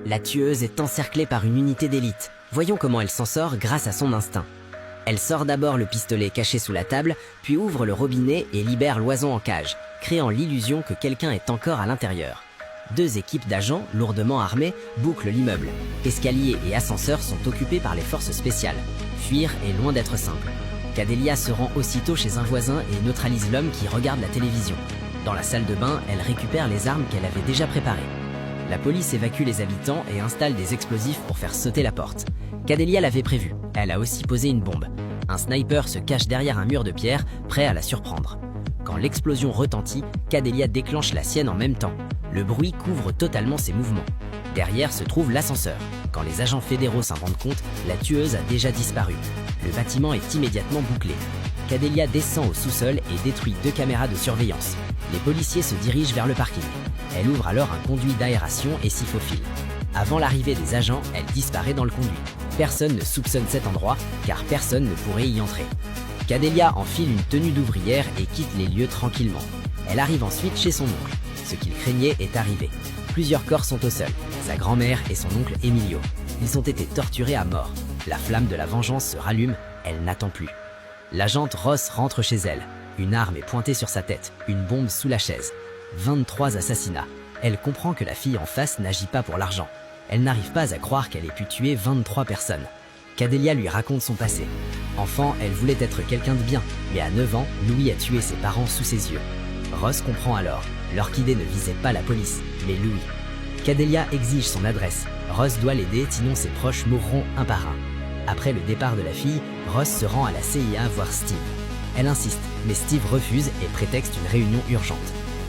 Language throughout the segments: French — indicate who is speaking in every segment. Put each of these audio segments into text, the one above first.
Speaker 1: La tueuse est encerclée par une unité d'élite. Voyons comment elle s'en sort grâce à son instinct. Elle sort d'abord le pistolet caché sous la table, puis ouvre le robinet et libère l'oison en cage, créant l'illusion que quelqu'un est encore à l'intérieur. 2 équipes d'agents, lourdement armés, bouclent l'immeuble. Escaliers et ascenseurs sont occupés par les forces spéciales. Fuir est loin d'être simple. Cadelia se rend aussitôt chez un voisin et neutralise l'homme qui regarde la télévision. Dans la salle de bain, elle récupère les armes qu'elle avait déjà préparées. La police évacue les habitants et installe des explosifs pour faire sauter la porte. Cadelia l'avait prévu, elle a aussi posé une bombe. Un sniper se cache derrière un mur de pierre, prêt à la surprendre. Quand l'explosion retentit, Cadelia déclenche la sienne en même temps. Le bruit couvre totalement ses mouvements. Derrière se trouve l'ascenseur. Quand les agents fédéraux s'en rendent compte, la tueuse a déjà disparu. Le bâtiment est immédiatement bouclé. Cadelia descend au sous-sol et détruit 2 caméras de surveillance. Les policiers se dirigent vers le parking. Elle ouvre alors un conduit d'aération et s'y faufile. Avant l'arrivée des agents, elle disparaît dans le conduit. Personne ne soupçonne cet endroit, car personne ne pourrait y entrer. Cadelia enfile une tenue d'ouvrière et quitte les lieux tranquillement. Elle arrive ensuite chez son oncle. Ce qu'il craignait est arrivé. Plusieurs corps sont au sol, sa grand-mère et son oncle Emilio. Ils ont été torturés à mort. La flamme de la vengeance se rallume, elle n'attend plus. L'agente Ross rentre chez elle. Une arme est pointée sur sa tête, une bombe sous la chaise. 23 assassinats. Elle comprend que la fille en face n'agit pas pour l'argent. Elle n'arrive pas à croire qu'elle ait pu tuer 23 personnes. Cadelia lui raconte son passé. Enfant, elle voulait être quelqu'un de bien, mais à 9 ans, Louis a tué ses parents sous ses yeux. Ross comprend alors. L'orchidée ne visait pas la police, mais Louis. Cadelia exige son adresse. Ross doit l'aider, sinon ses proches mourront un par un. Après le départ de la fille, Ross se rend à la CIA voir Steve. Elle insiste, mais Steve refuse et prétexte une réunion urgente.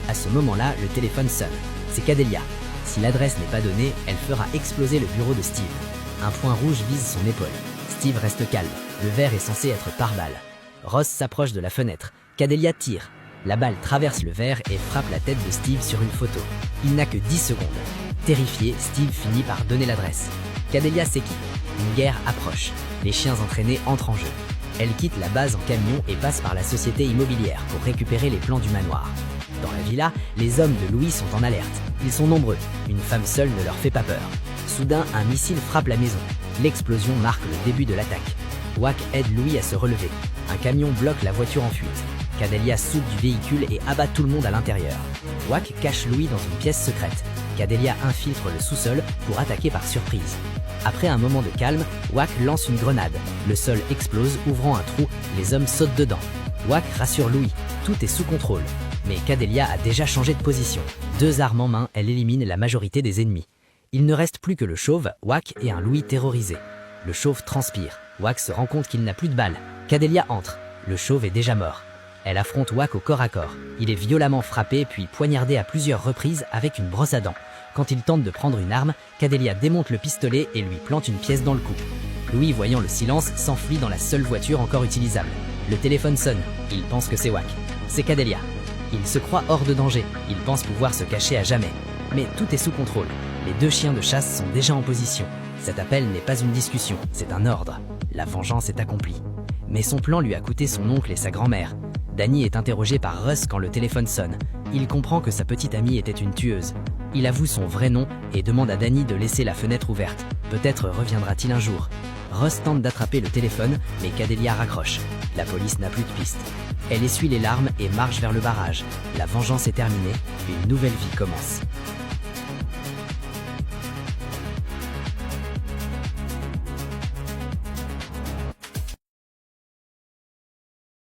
Speaker 1: À ce moment-là, le téléphone sonne. C'est Cadelia. Si l'adresse n'est pas donnée, elle fera exploser le bureau de Steve. Un point rouge vise son épaule. Steve reste calme. Le verre est censé être par balle. Ross s'approche de la fenêtre. Cadelia tire. La balle traverse le verre et frappe la tête de Steve sur une photo. Il n'a que 10 secondes. Terrifié, Steve finit par donner l'adresse. Cadelia s'équipe. Une guerre approche. Les chiens entraînés entrent en jeu. Elle quitte la base en camion et passe par la société immobilière pour récupérer les plans du manoir. Dans la villa, les hommes de Louis sont en alerte. Ils sont nombreux. Une femme seule ne leur fait pas peur. Soudain, un missile frappe la maison. L'explosion marque le début de l'attaque. Wack aide Louis à se relever. Un camion bloque la voiture en fuite. Cadelia saute du véhicule et abat tout le monde à l'intérieur. Wack cache Louis dans une pièce secrète. Cadelia infiltre le sous-sol pour attaquer par surprise. Après un moment de calme, Wack lance une grenade. Le sol explose, ouvrant un trou. Les hommes sautent dedans. Wack rassure Louis. Tout est sous contrôle. Mais Cadelia a déjà changé de position. 2 armes en main, elle élimine la majorité des ennemis. Il ne reste plus que le chauve, Wack et un Louis terrorisé. Le chauve transpire. Wack se rend compte qu'il n'a plus de balles. Cadelia entre. Le chauve est déjà mort. Elle affronte Wack au corps à corps. Il est violemment frappé puis poignardé à plusieurs reprises avec une brosse à dents. Quand il tente de prendre une arme, Cadelia démonte le pistolet et lui plante une pièce dans le cou. Louis, voyant le silence, s'enfuit dans la seule voiture encore utilisable. Le téléphone sonne. Il pense que c'est Wack. C'est Cadelia. Il se croit hors de danger. Il pense pouvoir se cacher à jamais. Mais tout est sous contrôle. Les 2 chiens de chasse sont déjà en position. Cet appel n'est pas une discussion, c'est un ordre. La vengeance est accomplie. Mais son plan lui a coûté son oncle et sa grand-mère. Danny est interrogé par Russ quand le téléphone sonne. Il comprend que sa petite amie était une tueuse. Il avoue son vrai nom et demande à Danny de laisser la fenêtre ouverte. Peut-être reviendra-t-il un jour. Russ tente d'attraper le téléphone, mais Cadelia raccroche. La police n'a plus de piste. Elle essuie les larmes et marche vers le barrage. La vengeance est terminée, une nouvelle vie commence.